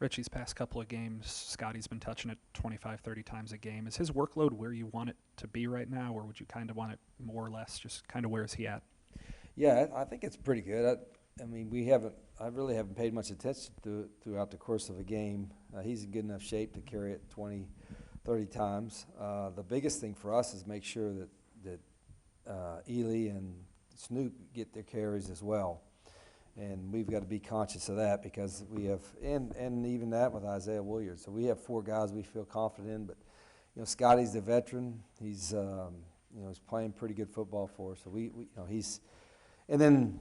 Richie's past couple of games, Scotty's been touching it 25, 30 times a game. Is his workload where you want it to be right now, or would you kind of want it more or less just kind of where is he at? Yeah, I think it's pretty good. I mean, I really haven't paid much attention to it throughout the course of a game. He's in good enough shape to carry it 20, 30 times. The biggest thing for us is make sure that Ely and Snoop get their carries as well. And we've got to be conscious of that because we have, and even that with Isaiah Williams. So we have four guys we feel confident in, but Scotty's the veteran. He's he's playing pretty good football for us. So he's, and then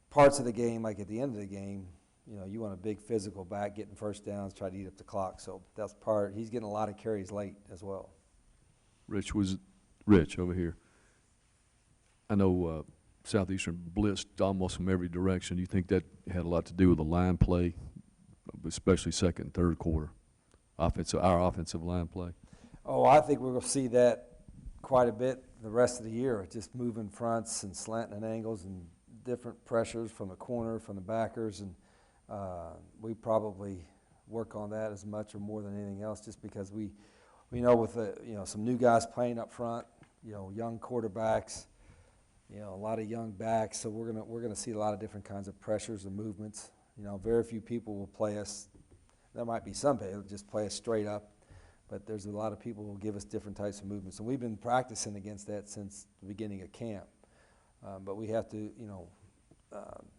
parts of the game, like at the end of the game, you want a big physical back, getting first downs, try to eat up the clock. So that's part. He's getting a lot of carries late as well. Rich over here. I know Southeastern blitzed almost from every direction. Do you think that had a lot to do with the line play, especially second and third quarter, our offensive line play? Oh, I think we're going to see that quite a bit the rest of the year, just moving fronts and slanting angles and different pressures from the corner, from the backers, and we probably work on that as much or more than anything else, just because we know with some new guys playing up front, young quarterbacks, a lot of young backs, so we're gonna see a lot of different kinds of pressures and movements. Very few people will play us. There might be some people just play us straight up, but there's a lot of people who will give us different types of movements, and we've been practicing against that since the beginning of camp. But we have to,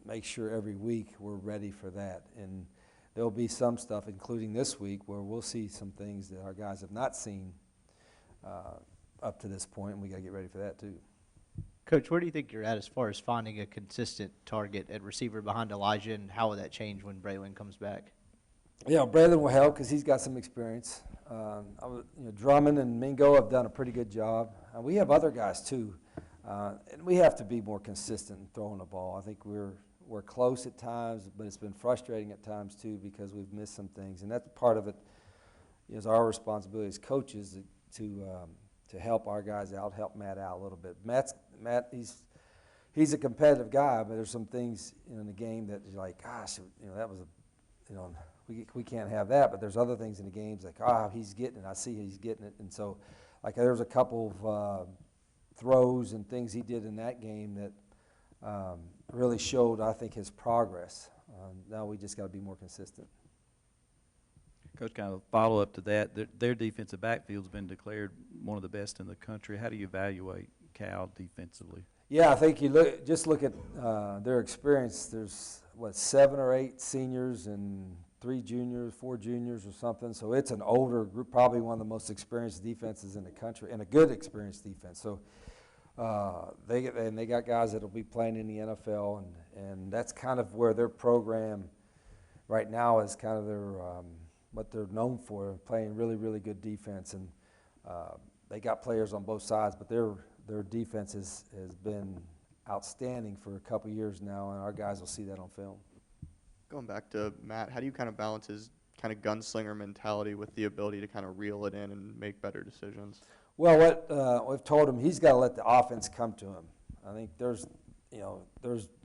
make sure every week we're ready for that. And there'll be some stuff, including this week, where we'll see some things that our guys have not seen up to this point, and we got to get ready for that too. Coach, where do you think you're at as far as finding a consistent target at receiver behind Elijah, and how will that change when Braylon comes back? Yeah, Braylon will help because he's got some experience. Drummond and Mingo have done a pretty good job. We have other guys too. And we have to be more consistent in throwing the ball. I think we're close at times, but it's been frustrating at times too because we've missed some things, and that's part of it. Is our responsibility as coaches to help our guys out, help Matt out a little bit. Matt, he's a competitive guy, but there's some things in the game that you're like, gosh, that was we can't have that. But there's other things in the games like, he's getting it. I see he's getting it, and so like there's a couple of throws and things he did in that game that really showed, I think, his progress. Now we just got to be more consistent. Coach, kind of follow up to that, their defensive backfield's been declared one of the best in the country. How do you evaluate Cal defensively? Yeah, I think you look at their experience. There's 7 or 8 seniors and 3 juniors, 4 juniors or something. So it's an older group, probably one of the most experienced defenses in the country, and a good experienced defense. So they got guys that will be playing in the NFL, and that's kind of where their program right now is kind of their what they're known for, playing really, really good defense. And they got players on both sides, but their defense has been outstanding for a couple years now, and our guys will see that on film. Going back to Matt, how do you kind of balance his kind of gunslinger mentality with the ability to kind of reel it in and make better decisions? Well, what we've told him, he's got to let the offense come to him. I think there's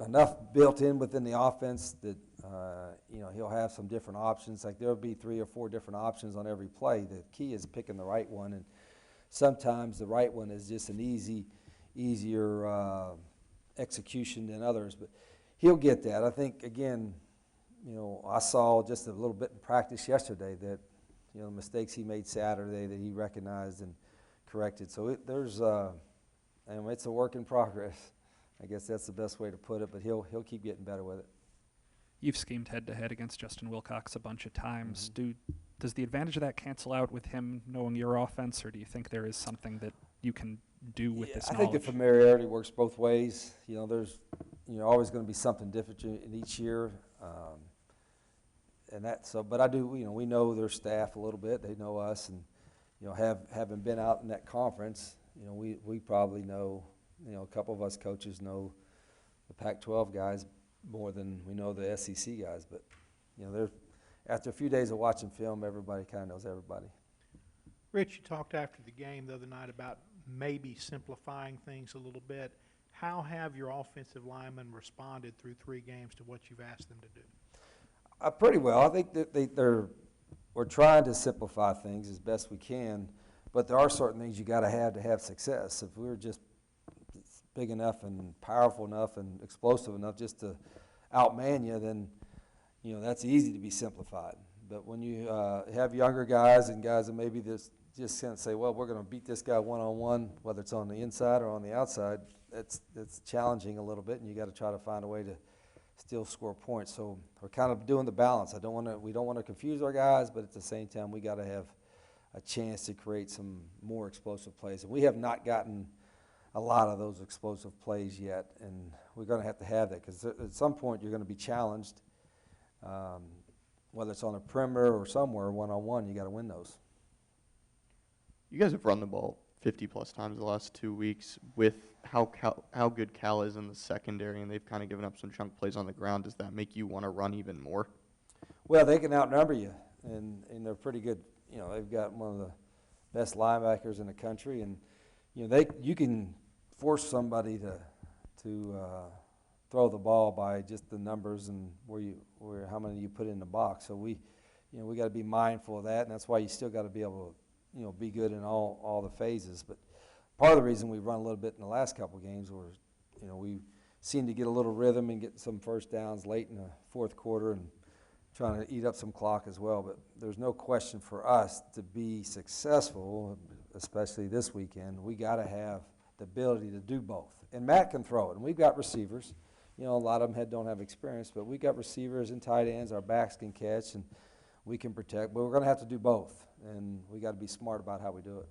enough built in within the offense that he'll have some different options. Like there'll be 3 or 4 different options on every play. The key is picking the right one, and sometimes the right one is just an easier execution than others. But he'll get that. I think again, I saw just a little bit in practice yesterday that the mistakes he made Saturday that he recognized and corrected. So it's a work in progress. I guess that's the best way to put it, but he'll keep getting better with it. You've schemed head-to-head against Justin Wilcox a bunch of times. Mm-hmm. Does the advantage of that cancel out with him knowing your offense, or do you think there is something that you can do with this knowledge? I think the familiarity works both ways. There's always going to be something different in each year, and that. So, but I do. We know their staff a little bit. They know us, and having been out in that conference, we probably know. A couple of us coaches know the Pac-12 guys more than we know the SEC guys. But after a few days of watching film, everybody kind of knows everybody. Rich, you talked after the game the other night about maybe simplifying things a little bit. How have your offensive linemen responded through 3 games to what you've asked them to do? Pretty well. I think that we're trying to simplify things as best we can, but there are certain things you got to have success. If we're just big enough and powerful enough and explosive enough just to outman you, then that's easy to be simplified. But when you have younger guys and guys that maybe just can't say, well, we're going to beat this guy one-on-one, whether it's on the inside or on the outside, it's challenging a little bit, and you got to try to find a way to still score points. So we're kind of doing the balance. We don't want to confuse our guys, but at the same time, we got to have a chance to create some more explosive plays. And we have not gotten a lot of those explosive plays yet, and we're going to have that, because at some point you're going to be challenged, whether it's on a perimeter or somewhere one-on-one. You got to win those. You guys have run the ball 50-plus times the last 2 weeks. With how good Cal is in the secondary, and they've kind of given up some chunk plays on the ground, does that make you want to run even more? Well, they can outnumber you, and they're pretty good. They've got one of the best linebackers in the country, and you can force somebody to throw the ball by just the numbers and how many you put in the box. So we got to be mindful of that, and that's why you still got to be able to be good in all the phases. But part of the reason we run a little bit in the last couple of games was we seemed to get a little rhythm and get some first downs late in the fourth quarter and trying to eat up some clock as well. But there's no question for us to be successful, especially this weekend, we got to have the ability to do both. And Matt can throw it, and we've got receivers. A lot of them don't have experience, but we got receivers and tight ends. Our backs can catch, and we can protect. But we're going to have to do both, and we got to be smart about how we do it.